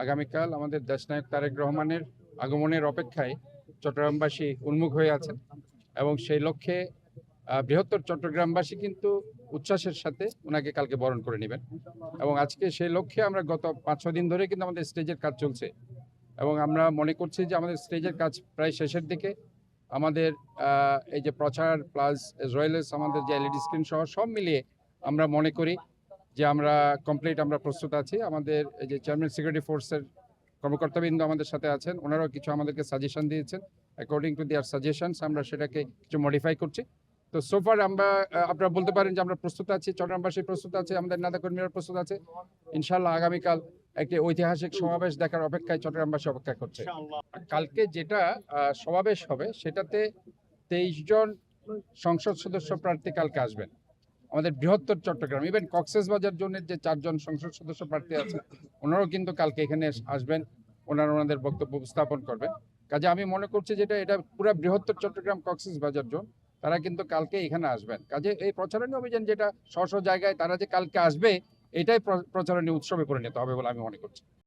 আগামীকাল আমাদের দেশনায়ক তারেক রহমানের আগমনের অপেক্ষায় চট্টগ্রামবাসী উন্মুখ হয়ে আছেন এবং সেই লক্ষ্যে বৃহত্তর চট্টগ্রামবাসী কিন্তু উচ্ছ্বাসের সাথে ওনাকে কালকে বরণ করে নেবেন এবং আজকে সেই লক্ষ্যে আমরা গত 5-6 দিন ধরে কিন্তু আমাদের স্টেজের কাজ চলছে এবং আমরা মনে করছি যে আমাদের স্টেজের কাজ প্রায় শেষের দিকে। আমাদের এই যে প্রচার প্লাস রয়েলস আমাদের যে এলইডি স্ক্রিন সহ সব মিলিয়ে আমরা মনে করি যে আমরা কমপ্লিট আমরা প্রস্তুত আছি। আমাদের এই যে চেয়ারম্যান সিকিউরিটি ফোর্সের কর্মকর্তাবৃন্দ আমাদের সাথে আছেন, ওনারাও কিছু আমাদেরকে সাজেশন দিয়েছেন। অ্যাকর্ডিং টু দেয়ার সাজেশনস আমরা সেটাকে কিছু মডিফাই করছি। তো সোফার আমরা আপনারা বলতে পারেন যে আমরা প্রস্তুত আছি, চট্টগ্রামবাসী প্রস্তুত আছে, আমাদের নেতাকর্মীরা প্রস্তুত আছে। ইনশাল্লাহ আগামীকাল একটি ঐতিহাসিক সমাবেশ দেখার অপেক্ষায় চট্টগ্রামবাসী অপেক্ষা করছে। কালকে যেটা সমাবেশ হবে সেটাতে 23 জন সংসদ সদস্য প্রার্থী কালকে আসবেন আমাদের বৃহত্তর চট্টগ্রাম। ইভেন কক্সবাজার জোনের যে 4 জন সংসদ সদস্য প্রার্থী আছে ওনারাও কিন্তু কালকে এখানে আসবেন, ওনাদের বক্তব্য উপস্থাপন করবেন। কাজে আমি মনে করছি যেটা এটা পুরো বৃহত্তর চট্টগ্রাম কক্সবাজার জোন, তারা কিন্তু কালকে এখানে আসবেন। কাজে এই প্রচারণী অভিযান যেটা স্ব জায়গায় তারা যে কালকে আসবে এটাই প্রচারণী উৎসবে পরিণত হবে বলে আমি মনে করছি।